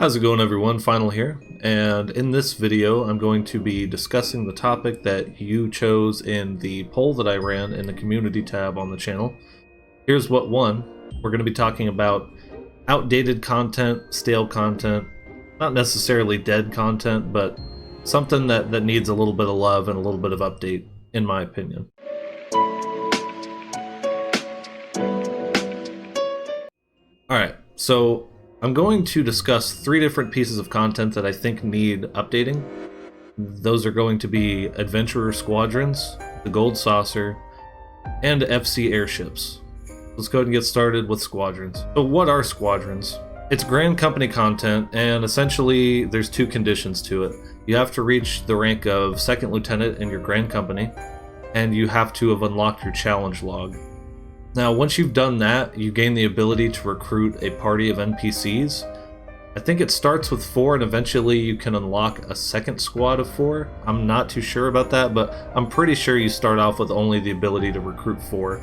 How's it going, everyone? Final here, and in this video I'm going to be discussing the topic that you chose in the poll that I ran in the community tab on the channel. Here's what won. We're going to be talking about outdated content, stale content, not necessarily dead content, but something that needs a little bit of love and a little bit of update, in my opinion. Alright, so I'm going to discuss 3 different pieces of content that I think need updating. Those are going to be Adventurer Squadrons, the Gold Saucer, and FC Airships. Let's go ahead and get started with Squadrons. So what are Squadrons? It's Grand Company content, and essentially there's 2 conditions to it. You have to reach the rank of 2nd Lieutenant in your Grand Company, and you have to have unlocked your challenge log. Now, once you've done that, you gain the ability to recruit a party of NPCs. I think it starts with 4, and eventually you can unlock a second squad of 4. I'm not too sure about that, but I'm pretty sure you start off with only the ability to recruit 4.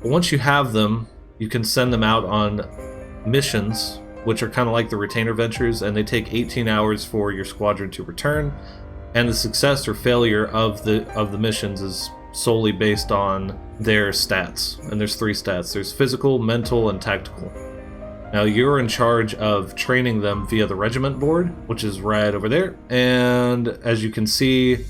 But once you have them, you can send them out on missions, which are kind of like the retainer ventures, and they take 18 hours for your squadron to return, and the success or failure of the missions is solely based on their stats. And there's 3 stats. There's physical, mental, and tactical. Now you're in charge of training them via the regiment board, which is right over there. And as you can see,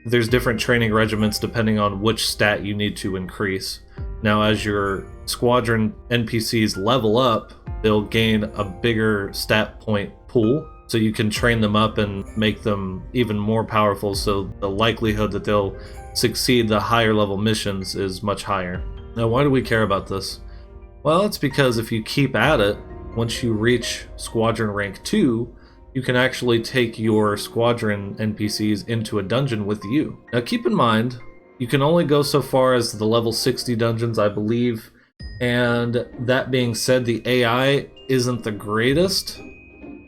there's different training regiments depending on which stat you need to increase. Now as your squadron NPCs level up, they'll gain a bigger stat point pool, so you can train them up and make them even more powerful, so the likelihood that they'll succeed the higher level missions is much higher. Now, why do we care about this? Well, it's because if you keep at it, once you reach squadron rank 2, you can actually take your squadron NPCs into a dungeon with you. Now keep in mind, you can only go so far as the level 60 dungeons, I believe, and that being said, the AI isn't the greatest.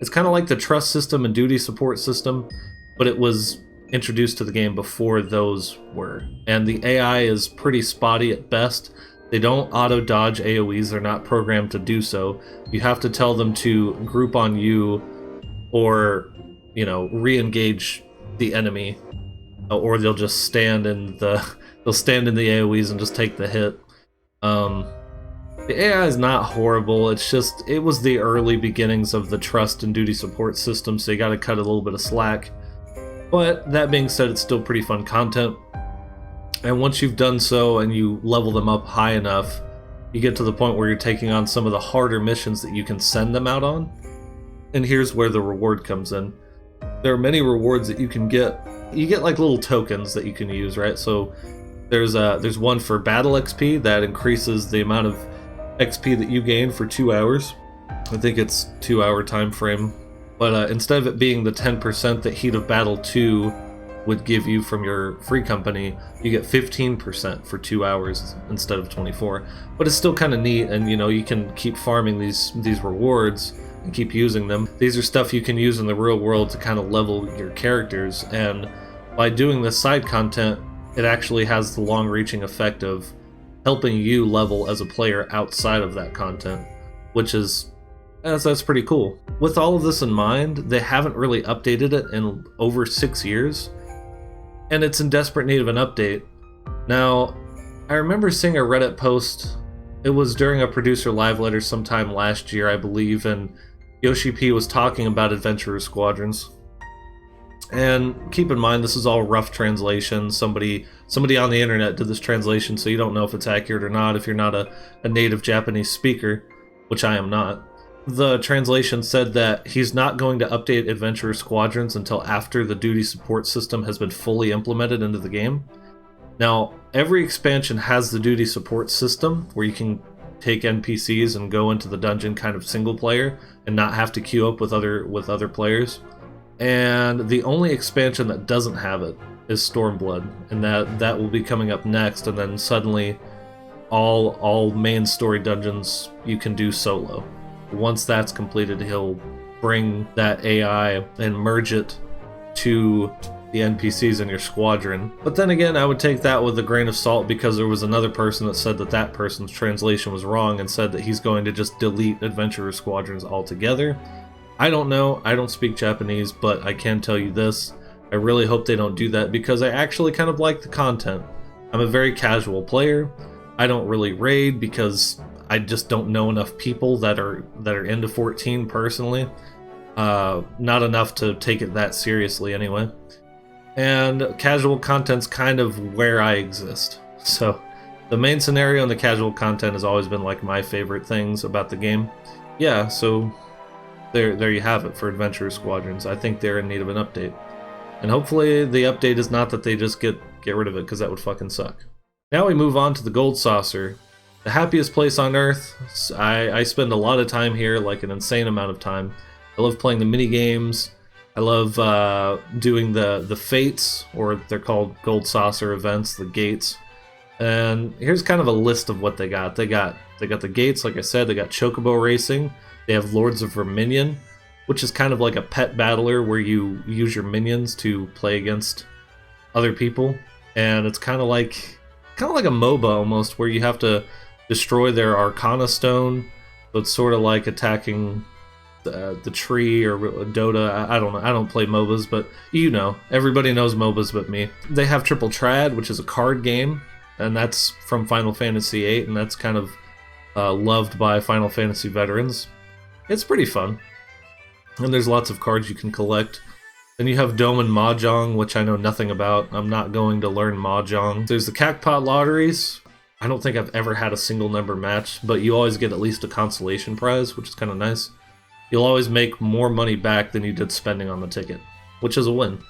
It's kind of like the trust system and duty support system, but it was introduced to the game before those were. And the AI is pretty spotty at best. They don't auto-dodge AoEs, they're not programmed to do so. You have to tell them to group on you or, re-engage the enemy, or they'll just stand in the AoEs and just take the hit. The AI is not horrible, it's just, it was the early beginnings of the trust and duty support system, so you gotta cut a little bit of slack. But that being said, it's still pretty fun content. And once you've done so and you level them up high enough, you get to the point where you're taking on some of the harder missions that you can send them out on. And here's where the reward comes in. There are many rewards that you can get. You get like little tokens that you can use, right? So there's one for battle XP that increases the amount of XP that you gain for 2 hours. I think it's 2-hour time frame. But instead of it being the 10% that Heat of Battle 2 would give you from your free company, you get 15% for 2 hours instead of 24. But it's still kind of neat, and you can keep farming these rewards and keep using them. These are stuff you can use in the real world to kind of level your characters, and by doing this side content, it actually has the long-reaching effect of helping you level as a player outside of that content, which is that's pretty cool. With all of this in mind, they haven't really updated it in over 6 years, and it's in desperate need of an update. Now, I remember seeing a Reddit post, it was during a producer live letter sometime last year, I believe, and Yoshi P was talking about Adventurer Squadrons. And keep in mind, this is all rough translation. Somebody on the internet did this translation, so you don't know if it's accurate or not if you're not a native Japanese speaker, which I am not. The translation said that he's not going to update Adventurer Squadrons until after the duty support system has been fully implemented into the game. Now, every expansion has the duty support system where you can take NPCs and go into the dungeon kind of single player and not have to queue up with other players. And the only expansion that doesn't have it is Stormblood, and that will be coming up next, and then suddenly all main story dungeons you can do solo. Once that's completed, he'll bring that AI and merge it to the NPCs in your squadron. But then again, I would take that with a grain of salt, because there was another person that said that person's translation was wrong and said that he's going to just delete Adventurer Squadrons altogether. I don't know, I don't speak Japanese, but I can tell you this. I really hope they don't do that because I actually kind of like the content. I'm a very casual player. I don't really raid because I just don't know enough people that are into 14 personally. Not enough to take it that seriously anyway. And casual content's kind of where I exist. So the main scenario and the casual content has always been like my favorite things about the game. Yeah, so there you have it for Adventurer Squadrons. I think they're in need of an update. And hopefully the update is not that they just get rid of it, because that would fucking suck. Now we move on to the Gold Saucer. The happiest place on Earth. I spend a lot of time here, like an insane amount of time. I love playing the mini games. I love doing the fates, or they're called Gold Saucer events, the gates. And here's kind of a list of what they got. They got the gates, like I said. They got Chocobo Racing. They have Lords of Verminion, which is kind of like a pet battler where you use your minions to play against other people, and it's kind of like a MOBA almost, where you have to destroy their Arcana Stone. So it's sort of like attacking the tree or Dota. I don't know. I don't play MOBAs, but you know, everybody knows MOBAs but me. They have Triple Trad, which is a card game, and that's from Final Fantasy VIII, and that's kind of loved by Final Fantasy veterans. It's pretty fun. And there's lots of cards you can collect. Then you have Dome and Mahjong, which I know nothing about. I'm not going to learn Mahjong. There's the Cactpot Lotteries. I don't think I've ever had a single number match, but you always get at least a consolation prize, which is kind of nice. You'll always make more money back than you did spending on the ticket, which is a win.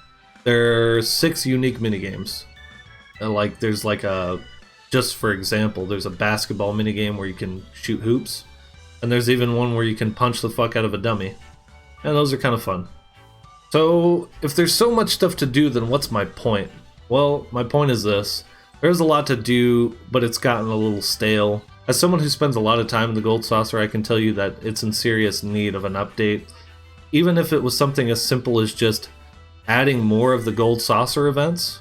There's 6 unique minigames. Like, there's like just for example, there's a basketball minigame where you can shoot hoops. And there's even one where you can punch the fuck out of a dummy. And those are kind of fun. So, if there's so much stuff to do, then what's my point? Well, my point is this. There's a lot to do, but it's gotten a little stale. As someone who spends a lot of time in the Gold Saucer, I can tell you that it's in serious need of an update. Even if it was something as simple as just adding more of the Gold Saucer events.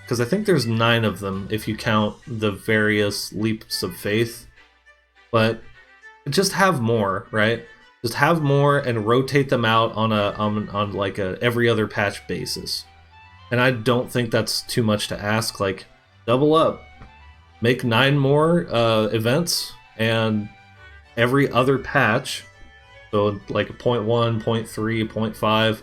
Because I think there's 9 of them if you count the various leaps of faith. But just have more, right? Just have more and rotate them out on like a every other patch basis. And I don't think that's too much to ask. Like, double up. Make 9 more events, and every other patch, so like a 0.1, 0.3, 0.5,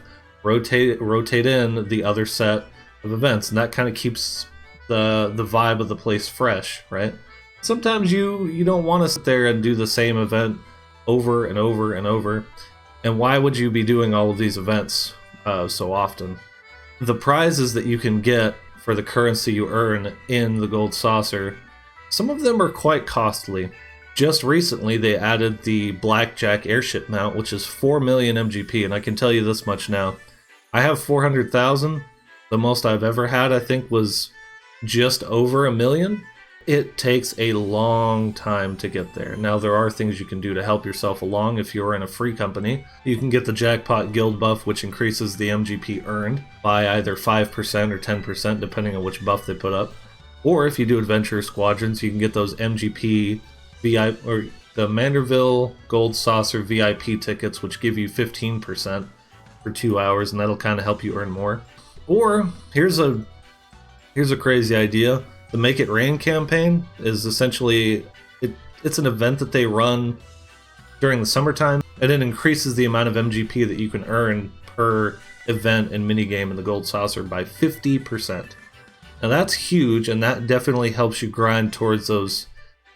rotate in the other set of events, and that kind of keeps the vibe of the place fresh, right? Sometimes you don't want to sit there and do the same event over and over and over. And why would you be doing all of these events so often? The prizes that you can get for the currency you earn in the Gold Saucer, some of them are quite costly. Just recently they added the Blackjack airship mount, which is 4 million MGP, and I can tell you this much now. I have 400,000. The most I've ever had, I think, was just over 1 million. It takes a long time to get there. Now, there are things you can do to help yourself along if you're in a free company. You can get the Jackpot Guild buff, which increases the MGP earned by either 5% or 10%, depending on which buff they put up. Or if you do Adventurer Squadrons, you can get those MGP VIP, or the Manderville Gold Saucer VIP tickets, which give you 15% for 2 hours, and that'll kind of help you earn more. Or, here's a crazy idea. The Make It Rain campaign is essentially, it's an event that they run during the summertime, and it increases the amount of MGP that you can earn per event and minigame in the Gold Saucer by 50%. Now that's huge, and that definitely helps you grind towards those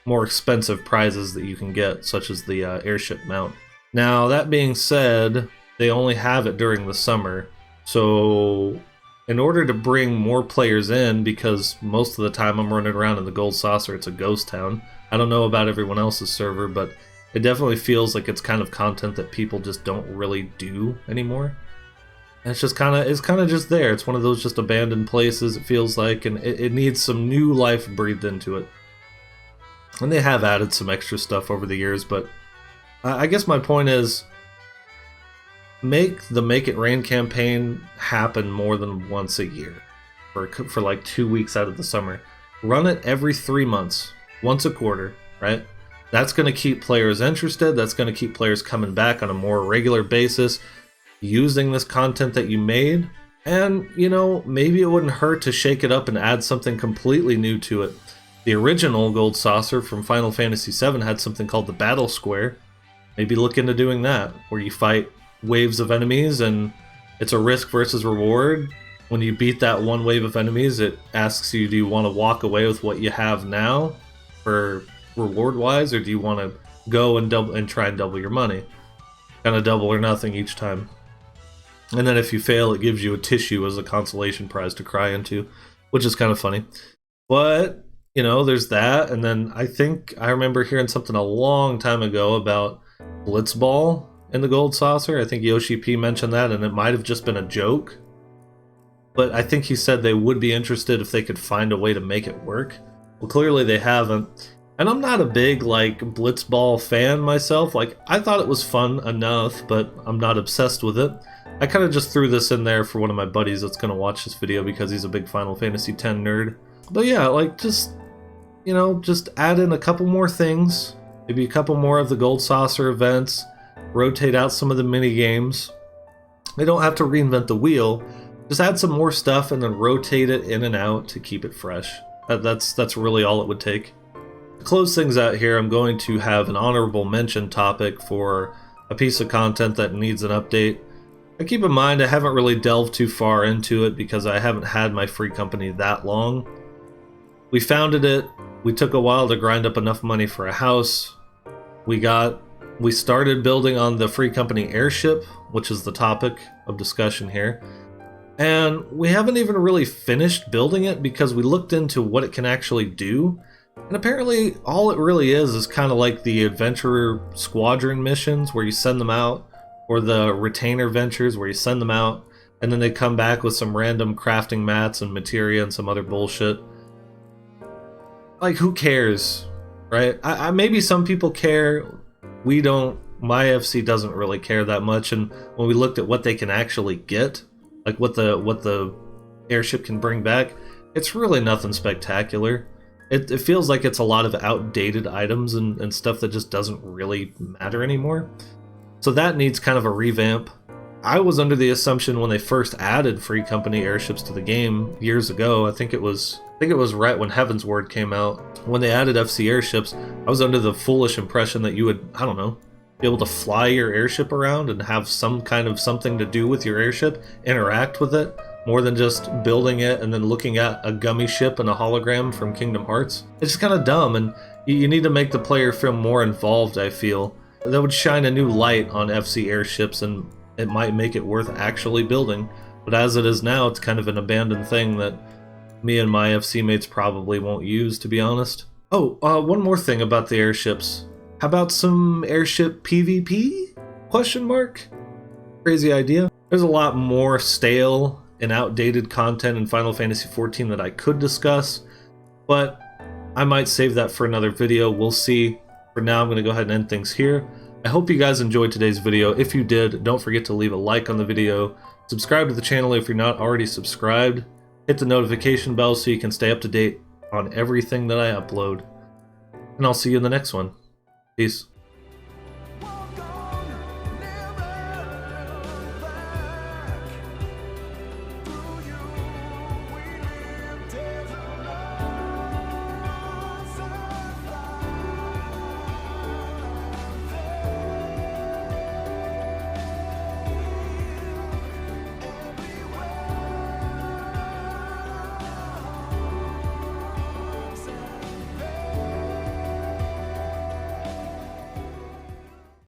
more expensive prizes that you can get, such as the airship mount. Now, that being said, they only have it during the summer, so in order to bring more players in, because most of the time I'm running around in the Gold Saucer, it's a ghost town. I don't know about everyone else's server, but it definitely feels like it's kind of content that people just don't really do anymore. And it's kind of just there. It's one of those just abandoned places, it feels like, and it needs some new life breathed into it. And they have added some extra stuff over the years, but I guess my point is, make the Make It Rain campaign happen more than once a year for like 2 weeks out of the summer. Run it every 3 months, once a quarter, right? That's going to keep players interested. That's going to keep players coming back on a more regular basis, using this content that you made. And, you know, maybe it wouldn't hurt to shake it up and add something completely new to it. The original Gold Saucer from Final Fantasy VII had something called the Battle Square. Maybe look into doing that, where you fight waves of enemies and it's a risk versus reward. When you beat that one wave of enemies, it asks you, do you want to walk away with what you have now for reward-wise, or do you want to go and try and double your money? Kind of double or nothing each time. And then if you fail, it gives you a tissue as a consolation prize to cry into, which is kind of funny. But, you know, there's that. And then I think I remember hearing something a long time ago about Blitzball in the Gold Saucer. I think Yoshi P mentioned that, and it might have just been a joke. But I think he said they would be interested if they could find a way to make it work. Well, clearly they haven't. And I'm not a big, like, Blitzball fan myself. Like, I thought it was fun enough, but I'm not obsessed with it. I kind of just threw this in there for one of my buddies that's going to watch this video because he's a big Final Fantasy X nerd. But yeah, like, just, you know, just add in a couple more things. Maybe a couple more of the Gold Saucer events. Rotate out some of the mini games. They don't have to reinvent the wheel. Just add some more stuff and then rotate it in and out to keep it fresh. That's really all it would take. To close things out here, I'm going to have an honorable mention topic for a piece of content that needs an update. And keep in mind, I haven't really delved too far into it because I haven't had my free company that long. We founded it. We took a while to grind up enough money for a house. We started building on the free company airship, which is the topic of discussion here. And we haven't even really finished building it because we looked into what it can actually do. And apparently all it really is kind of like the Adventurer Squadron missions where you send them out, or the Retainer Ventures where you send them out, and then they come back with some random crafting mats and materia and some other bullshit. Like, who cares, right? Maybe some people care. We don't. My FC doesn't really care that much. And when we looked at what they can actually get, like what the airship can bring back, it's really nothing spectacular. It feels like it's a lot of outdated items and stuff that just doesn't really matter anymore. So that needs kind of a revamp. I was under the assumption when they first added free company airships to the game years ago, I think it was right when Heaven's Word came out, when they added FC airships, I was under the foolish impression that you would, I don't know, be able to fly your airship around and have some kind of something to do with your airship, interact with it, more than just building it and then looking at a gummy ship and a hologram from Kingdom Hearts. It's just kind of dumb, and you need to make the player feel more involved, I feel. That would shine a new light on FC airships, and it might make it worth actually building. But as it is now, it's kind of an abandoned thing that me and my FC mates probably won't use, to be honest. Oh, one more thing about the airships. How about some airship PvP? Question mark? Crazy idea. There's a lot more stale and outdated content in Final Fantasy XIV that I could discuss, but I might save that for another video. We'll see. For now, I'm going to go ahead and end things here. I hope you guys enjoyed today's video. If you did, don't forget to leave a like on the video. Subscribe to the channel if you're not already subscribed. Hit the notification bell so you can stay up to date on everything that I upload. And I'll see you in the next one. Peace.